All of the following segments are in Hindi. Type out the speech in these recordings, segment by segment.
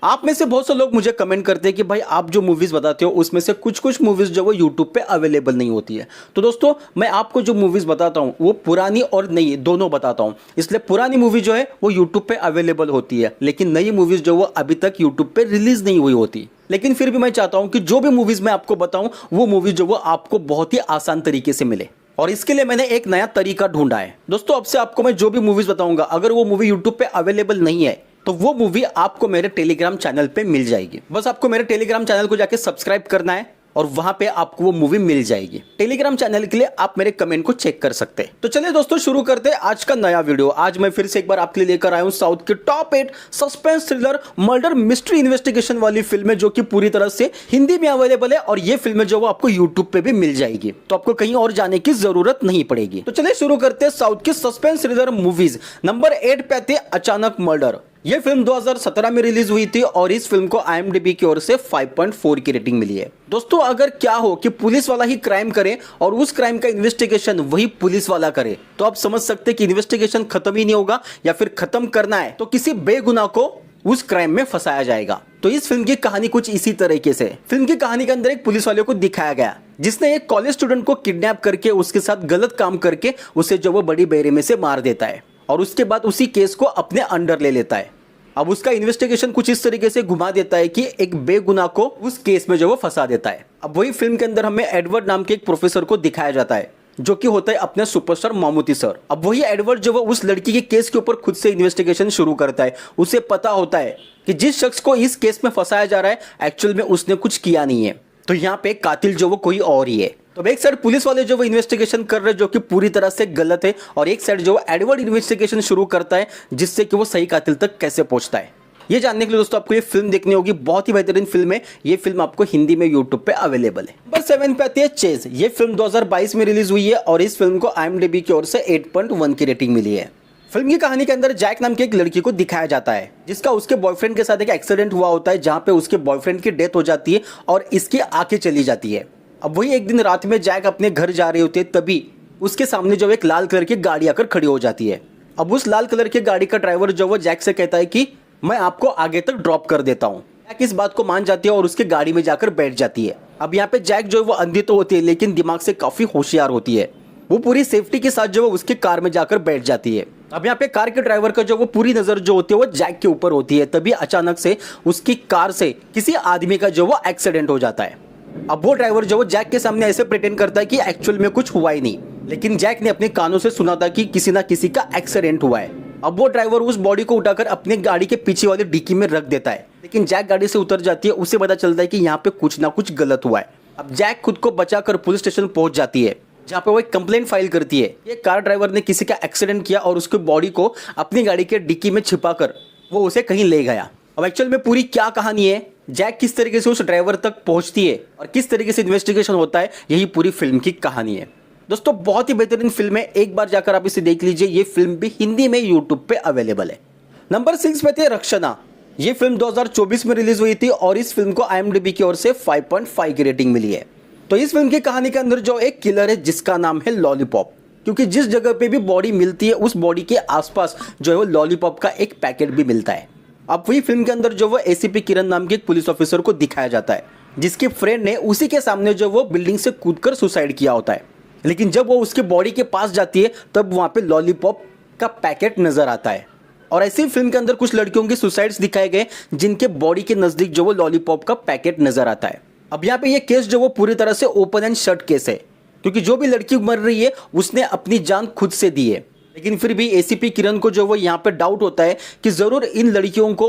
आप में से बहुत से लोग मुझे कमेंट करते हैं कि भाई आप जो मूवीज बताते हो उसमें से कुछ कुछ मूवीज जो वो यूट्यूब पे अवेलेबल नहीं होती है। तो दोस्तों मैं आपको जो मूवीज बताता हूँ वो पुरानी और नई दोनों बताता हूँ। इसलिए पुरानी मूवी जो है वो यूट्यूब पे अवेलेबल होती है, लेकिन नई मूवीज जो वो अभी तक यूट्यूब पे रिलीज नहीं हुई होती। लेकिन फिर भी मैं चाहता हूँ कि जो भी मूवीज मैं आपको बताऊँ वो मूवीज जो वो आपको बहुत ही आसान तरीके से मिले, और इसके लिए मैंने एक नया तरीका ढूंढा है। दोस्तों अब से आपको मैं जो भी मूवीज बताऊंगा अगर वो मूवी यूट्यूब पे अवेलेबल नहीं है तो वो मूवी आपको मेरे टेलीग्राम चैनल पे मिल जाएगी। बस आपको मेरे टेलीग्राम चैनल को जाके सब्सक्राइब करना है और वहां पे आपको वो मूवी मिल जाएगी। टेलीग्राम चैनल के लिए आप मेरे कमेंट को चेक कर सकते हैं। तो चलिए दोस्तों शुरू करते हैं आज का नया वीडियो। आज मैं फिर से एक बार आपके लिए लेकर आया हूं साउथ के top 8 suspense thriller murder mystery investigation वाली फिल्म है जो कि पूरी तरह से हिंदी में अवेलेबल है, और ये फिल्म जो वो आपको यूट्यूब पे भी मिल जाएगी, तो आपको कहीं और जाने की जरूरत नहीं पड़ेगी। तो चलिए शुरू करते हैं साउथ की सस्पेंस थ्रिलर मूवीज। नंबर 8 पे आती है अचानक मर्डर। ये फिल्म 2017 में रिलीज हुई थी और इस फिल्म को IMDb की ओर से 5.4 की रेटिंग मिली है। दोस्तों अगर क्या हो कि पुलिस वाला ही क्राइम करे और उस क्राइम का इन्वेस्टिगेशन वही पुलिस वाला करे, तो आप समझ सकते हैं कि इन्वेस्टिगेशन खत्म ही नहीं होगा, या फिर खत्म करना है तो किसी बेगुनाह को उस क्राइम में फंसाया जाएगा। तो इस फिल्म की कहानी कुछ इसी तरीके से। फिल्म की कहानी के अंदर एक पुलिस वाले को दिखाया गया जिसने एक कॉलेज स्टूडेंट को किडनैप करके उसके साथ गलत काम करके उसे जो वो बड़ी बेरहमी से मार देता है, और उसके बाद उसी केस को अपने अंडर ले लेता है। अब उसका इन्वेस्टिगेशन कुछ इस तरीके से घुमा देता है कि एक बेगुनाह को उस केस में जो वो फंसा देता है। अब वही फिल्म के अंदर हमें एडवर्ड नाम के एक प्रोफेसर को दिखाया जाता है जो कि होता है अपने सुपरस्टार मामूती सर। अब वही एडवर्ड जो वो उस लड़की के केस के ऊपर खुद से इन्वेस्टिगेशन शुरू करता है। उसे पता होता है कि जिस शख्स को इस केस में फंसाया जा रहा है एक्चुअल में उसने कुछ किया नहीं है, तो यहाँ पे कातिल जो वो कोई और ही है। तो एक साइड पुलिस वाले जो वो इन्वेस्टिगेशन कर रहे हैं जो कि पूरी तरह से गलत है, और एक साइड जो एडवर्ड इन्वेस्टिगेशन शुरू करता है जिससे कि वो सही कातिल तक कैसे पहुंचता है। ये जानने के लिए दोस्तों आपको ये फिल्म देखनी होगी। बहुत ही बेहतरीन फिल्म है। ये फिल्म आपको हिंदी में यूट्यूब पे अवेलेबल है। नंबर 7 पे आती है चेज। ये फिल्म 2022 में रिलीज हुई है और इस फिल्म को IMDb की ओर से 8.1 की रेटिंग मिली है। फिल्म की कहानी के अंदर जैक नाम की एक लड़की को दिखाया जाता है जिसका उसके बॉयफ्रेंड के साथ एक एक्सीडेंट हुआ होता है जहां पे उसके बॉयफ्रेंड की डेथ हो जाती है और इसकी आंखें चली जाती है। अब वही एक दिन रात में जैक अपने घर जा रहे होते तभी उसके सामने जो एक लाल कलर की गाड़ी आकर खड़ी हो जाती है। अब उस लाल कलर की गाड़ी का ड्राइवर जो वो जैक से कहता है कि मैं आपको आगे तक ड्रॉप कर देता हूँ। जैक इस बात को मान जाती है और उसके गाड़ी में जाकर बैठ जाती है। अब यहाँ पे जैक जो है वो अंधी तो होती है लेकिन दिमाग से काफी होशियार होती है। वो पूरी सेफ्टी के साथ जो है उसकी कार में जाकर बैठ जाती है। अब यहाँ पे कार के ड्राइवर का जो वो पूरी नजर जो होती है वो जैक के ऊपर होती है। तभी अचानक से उसकी कार से किसी आदमी का जो वो एक्सीडेंट हो जाता है। अब वो ड्राइवर जो वो जैक के सामने ऐसे प्रिटेंड करता है कि एक्चुअल में कुछ हुआ ही नहीं, लेकिन जैक ने अपने कानों से सुना था कि किसी ना किसी का एक्सीडेंट हुआ है। अब वो ड्राइवर उस बॉडी को उठाकर अपने गाड़ी के पीछे वाली डिक्की में रख देता है, लेकिन जैक गाड़ी से उतर जाती है। उसे पता चलता है कि यहाँ पे कुछ ना कुछ गलत हुआ है। अब जैक खुद को बचाकर पुलिस स्टेशन पहुंच जाती है जहाँ पे वो एक कंप्लेंट फाइल करती है। ये कार ड्राइवर ने किसी का एक्सीडेंट किया और उसकी बॉडी को अपनी गाड़ी के डिक्की में छिपाकर वो उसे कहीं ले गया। अब एक्चुअल में पूरी क्या कहानी है, जैक किस तरीके से उस ड्राइवर तक पहुंचती है और किस तरीके से इन्वेस्टिगेशन होता है, यही पूरी फिल्म की कहानी है। दोस्तों बहुत ही बेहतरीन फिल्म है, एक बार जाकर आप इसे देख लीजिए। ये फिल्म भी हिंदी में यूट्यूब पे अवेलेबल है। नंबर 6 पे थे रक्षना। ये फिल्म 2024 में रिलीज हुई थी और इस फिल्म को IMDb की ओर से 5.5 की रेटिंग मिली है। तो इस फिल्म की कहानी के अंदर जो एक किलर है जिसका नाम है लॉलीपॉप, क्योंकि जिस जगह पे भी बॉडी मिलती है उस बॉडी के आसपास जो है वो लॉलीपॉप का एक पैकेट भी मिलता है। अब वही फिल्म के अंदर जो वो ACP किरण नाम के एक पुलिस ऑफिसर को दिखाया जाता है जिसके फ्रेंड ने उसी के सामने जो वो बिल्डिंग से कूदकर सुसाइड किया होता है, लेकिन जब वो उसके बॉडी के पास जाती है तब वहां पे लॉलीपॉप का पैकेट नजर आता है। और ऐसी फिल्म के अंदर कुछ लड़कियों की सुसाइड्स दिखाए गए जिनके बॉडी के नजदीक जो वो लॉलीपॉप का पैकेट नजर आता है। अब यहाँ पे ये केस जो वो पूरी तरह से ओपन एंड शट केस है, क्योंकि जो भी लड़की मर रही है उसने अपनी जान खुद से दी है, लेकिन फिर भी ACP किरण को जो वो यहाँ पे डाउट होता है कि जरूर इन लड़कियों को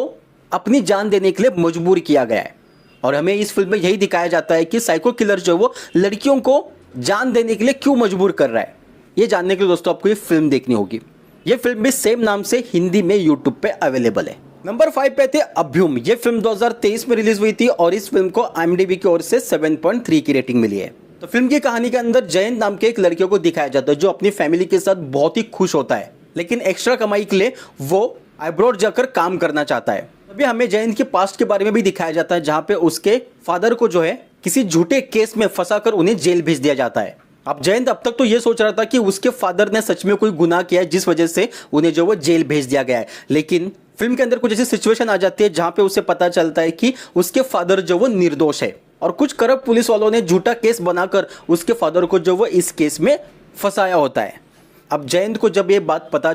अपनी जान देने के लिए मजबूर किया गया है। और हमें इस फिल्म में यही दिखाया जाता है कि साइको किलर जो वो लड़कियों को जान देने के लिए क्यों मजबूर कर रहा है। ये जानने के लिए दोस्तों आपको ये फिल्म देखनी होगी। ये फिल्म भी सेम नाम से हिंदी में यूट्यूब पे अवेलेबल है। नंबर 5 पे थे अभ्युम। ये फिल्म 2023 में रिलीज हुई थी और इस फिल्म को IMDb की ओर से 7.3 की रेटिंग मिली है। तो फिल्म की कहानी के अंदर जयंत नाम के एक लड़के को दिखाया जाता है जो अपनी फैमिली के साथ बहुत ही खुश होता है, लेकिन एक्स्ट्रा कमाई के लिए वो अब्रॉड जाकर काम करना चाहता है। अभी हमें जयंत के पास्ट के बारे में भी दिखाया जाता है जहाँ पे उसके फादर को जो है किसी झूठे केस में फंसाकर उन्हें जेल भेज दिया जाता है। अब जयंत अब तक तो ये सोच रहा था कि उसके फादर ने सच में कोई गुनाह किया है जिस वजह से उन्हें जो वो जेल भेज दिया गया है, लेकिन फिल्म के अंदर कुछ ऐसी सिचुएशन आ जाती है जहां पे उसे पता चलता है कि उसके फादर जो वो निर्दोष है और कुछ करप्ट पुलिस वालों ने झूठा केस बनाकर उसके फादर को जो वो इस केस में फंसाया होता है। अब जयंत को जब ये बात पता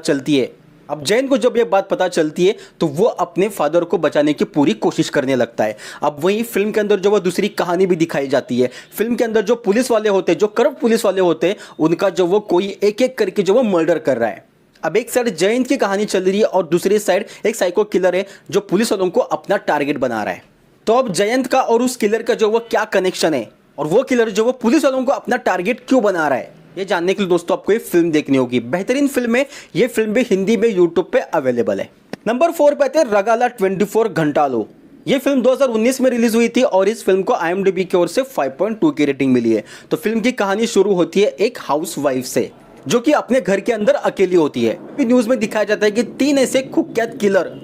चलती है तो वो अपने फादर को बचाने की पूरी कोशिश करने लगता है। अब वहीं फिल्म के अंदर जो वो दूसरी कहानी भी दिखाई जाती है। फिल्म के अंदर जो पुलिस वाले होते हैं, जो करप्ट पुलिस वाले होते हैं, उनका जो वो कोई एक एक करके जो वो मर्डर कर रहा है। अब एक साइड जयंत की कहानी चल रही है और दूसरी साइड एक साइको किलर है जो पुलिस वालों को अपना टारगेट बना रहा है। तो अब जयंत का और उस किलर का जो वो क्या कनेक्शन है और वो किलर जो वो पुलिस वालों को अपना टारगेट क्यों बना रहा है, ये जानने के लिए दोस्तों आपको ये फिल्म देखनी होगी। बेहतरीन फिल्म है, ये फिल्म भी हिंदी में यूट्यूब पे अवेलेबल है। नंबर 4 पे आते हैं रगाला 24 घंटालो। ये फिल्म 2019 में रिलीज हुई थी और इस फिल्म को IMDb की ओर से 5.2 की रेटिंग मिली है। तो फिल्म की कहानी शुरू होती है एक हाउसवाइफ से जो कि अपने घर के अंदर अकेली होती है। न्यूज में दिखाया जाता है कि 3 ऐसे कुख्यात किलर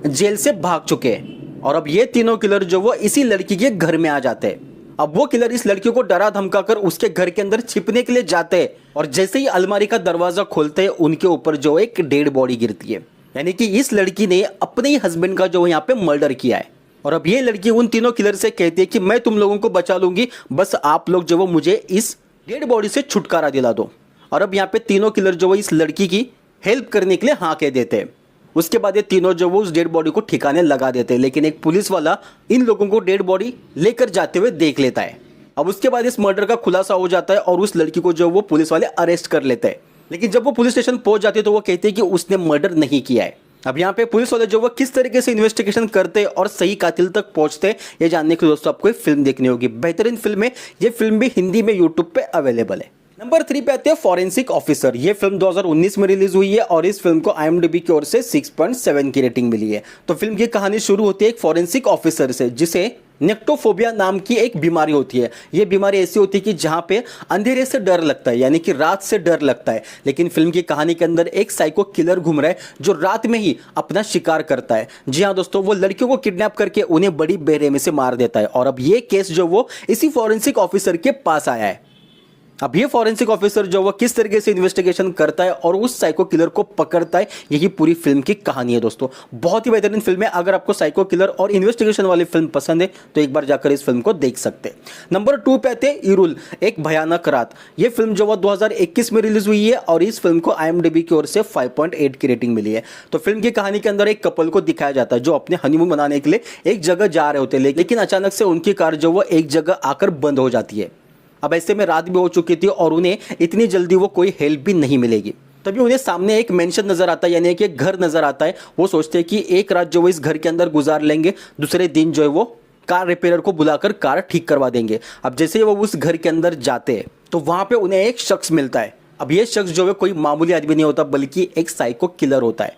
जेल से भाग चुके हैं और अब ये तीनों किलर जो वो इसी लड़की के घर में आ जाते हैं। अब वो किलर इस लड़की को डरा धमकाकर उसके घर के अंदर छिपने के लिए जाते हैं और जैसे ही अलमारी का दरवाजा खोलते हैं उनके ऊपर जो एक डेड बॉडी गिरती है, यानी कि इस लड़की ने अपने ही हस्बैंड का जो यहाँ पे मर्डर किया है। और अब ये लड़की उन तीनों किलर से कहती है कि मैं तुम लोगों को बचा लूंगी, बस आप लोग जो वो मुझे इस डेड बॉडी से छुटकारा दिला दो। और अब यहाँ पे तीनों किलर जो वो इस लड़की की हेल्प करने के लिए हाँ कह देते हैं। उसके बाद ये तीनों जो वो उस डेड बॉडी को ठिकाने लगा देते हैं, लेकिन एक पुलिस वाला इन लोगों को डेड बॉडी लेकर जाते हुए देख लेता है। अब उसके बाद इस मर्डर का खुलासा हो जाता है और उस लड़की को जो वो पुलिस वाले अरेस्ट कर लेते हैं। लेकिन जब वो पुलिस स्टेशन पहुंच जाती है तो वो कहते हैं कि उसने मर्डर नहीं किया है। अब यहाँ पे पुलिस वाले जो वो किस तरीके से इन्वेस्टिगेशन करते हैं और सही कातिल तक पहुंचते हैं, ये जानने के लिए दोस्तों आपको फिल्म देखनी होगी। बेहतरीन फिल्म है, ये फिल्म भी हिंदी में यूट्यूब पे अवेलेबल है। नंबर 3 पे आते हैं फॉरेंसिक ऑफिसर। ये फिल्म 2019 में रिलीज हुई है और इस फिल्म को IMDb की ओर से 6.7 की रेटिंग मिली है। तो फिल्म की कहानी शुरू होती है एक फॉरेंसिक ऑफिसर से जिसे नेक्टोफोबिया नाम की एक बीमारी होती है। ये बीमारी ऐसी होती है कि जहां पे अंधेरे से डर लगता है, यानी कि रात से डर लगता है। लेकिन फिल्म की कहानी के अंदर एक साइको किलर घूम रहा है जो रात में ही अपना शिकार करता है। जी हाँ दोस्तों, वो लड़कियों को किडनैप करके उन्हें बड़ी बेरहमी से मार देता है। और अब ये केस जो वो इसी फॉरेंसिक ऑफिसर के पास आया है। अब ये फॉरेंसिक ऑफिसर जो वो किस तरीके से इन्वेस्टिगेशन करता है और उस साइको किलर को पकड़ता है, यही पूरी फिल्म की कहानी है दोस्तों। बहुत ही बेहतरीन फिल्म है। अगर आपको साइको किलर और इन्वेस्टिगेशन वाली फिल्म पसंद है तो एक बार जाकर इस फिल्म को देख सकते हैं। नंबर 2 पे आते हैं इरुल, एक भयानक रात। ये फिल्म जो वो 2021 में रिलीज हुई है और इस फिल्म को IMDb की ओर से 5.8 की रेटिंग मिली है। तो फिल्म की कहानी के अंदर एक कपल को दिखाया जाता है जो अपने हनीमून मनाने के लिए एक जगह जा रहे होते हैं, लेकिन अचानक से उनकी कार जो वो एक जगह आकर बंद हो जाती है। अब ऐसे में रात भी हो चुकी थी और उन्हें इतनी जल्दी वो कोई हेल्प भी नहीं मिलेगी। तभी उन्हें सामने एक मेंशन नजर आता है, यानी कि एक घर नजर आता है। वो सोचते हैं कि एक रात जो वो इस घर के अंदर गुजार लेंगे, दूसरे दिन जो है वो कार रिपेयर को बुलाकर कार ठीक करवा देंगे। अब जैसे ही वो उस घर के अंदर जाते हैं तो वहां पे उन्हें एक शख्स मिलता है। अब ये शख्स जो है कोई मामूली आदमी नहीं होता बल्कि एक साइको किलर होता है।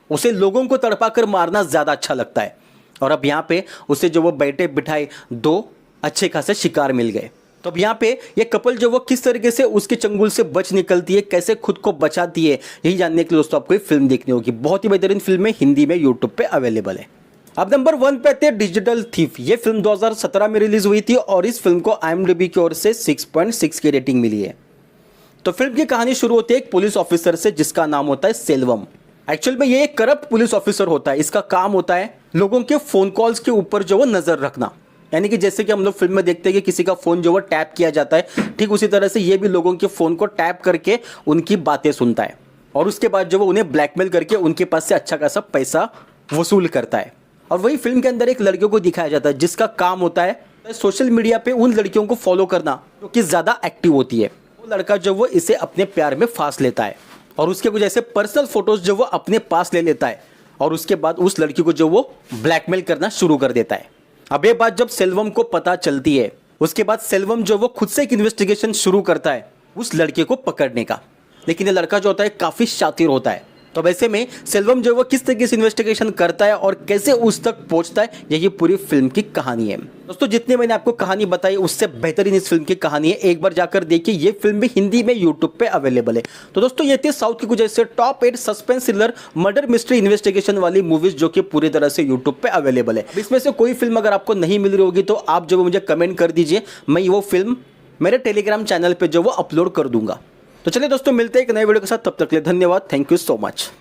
उसे लोगों को तड़पा कर मारना ज्यादा अच्छा लगता है। और अब यहाँ पे उसे जो वो बैठे बिठाए 2 अच्छे खासे शिकार मिल गए। तो अब यहाँ पे ये कपल जो वो किस तरीके से उसके चंगुल से बच निकलती है, कैसे खुद को बचाती है, यही जानने के लिए दोस्तों आपको ये फिल्म देखनी होगी। बहुत ही बेहतरीन फिल्म है, हिंदी में यूट्यूब पे अवेलेबल है। अब नंबर 1 पे आते हैं डिजिटल थीफ। ये फिल्म 2017 में रिलीज हुई थी और इस फिल्म को IMDb की ओर से 6.6 की रेटिंग मिली है। तो फिल्म की कहानी शुरू होती है एक पुलिस ऑफिसर से जिसका नाम होता है सेल्वम। एक्चुअल में ये एक करप्ट पुलिस ऑफिसर होता है। इसका काम होता है लोगों के फोन कॉल्स के ऊपर जो वो नजर रखना, यानी कि जैसे कि हम लोग फिल्म में देखते हैं कि किसी का फोन जो वो टैप किया जाता है, ठीक उसी तरह से ये भी लोगों के फोन को टैप करके उनकी बातें सुनता है और उसके बाद जो वो उन्हें ब्लैकमेल करके उनके पास से अच्छा खासा पैसा वसूल करता है। और वही फिल्म के अंदर एक लड़कियों को दिखाया जाता है जिसका काम होता है सोशल मीडिया पे उन लड़कियों को फॉलो करना जो कि ज्यादा एक्टिव होती है। वो लड़का जो वो इसे अपने प्यार में फांस लेता है और उसके कुछ ऐसे पर्सनल फोटोज जो वो अपने पास ले लेता है और उसके बाद उस लड़की को जो वो ब्लैकमेल करना शुरू कर देता है। अब ये बात जब सेल्वम को पता चलती है, उसके बाद सेल्वम जो वो खुद से एक इन्वेस्टिगेशन शुरू करता है उस लड़के को पकड़ने का। लेकिन ये लड़का जो होता है काफी शातिर होता है। तो वैसे में सेल्वम जो वो किस तरीके से इन्वेस्टिगेशन करता है और कैसे उस तक पहुंचता है, यही पूरी फिल्म की कहानी है। दोस्तों जितने मैंने आपको कहानी बताई उससे बेहतरीन इस फिल्म की कहानी है। एक बार जाकर देखिए, ये फिल्म भी हिंदी में यूट्यूब पे अवेलेबल है। तो दोस्तों ये थी साउथ की कुछ ऐसे top 8 suspense thriller murder mystery investigation वाली मूवीज जो कि पूरी तरह से यूट्यूब पे अवेलेबल है। इसमें से कोई फिल्म अगर आपको नहीं मिल रही होगी तो आप जो मुझे कमेंट कर दीजिए, मैं वो फिल्म मेरे टेलीग्राम चैनल पे जो वो अपलोड कर दूंगा। तो चलिए दोस्तों, मिलते हैं एक नए वीडियो के साथ, तब तक के लिए धन्यवाद। Thank you so much.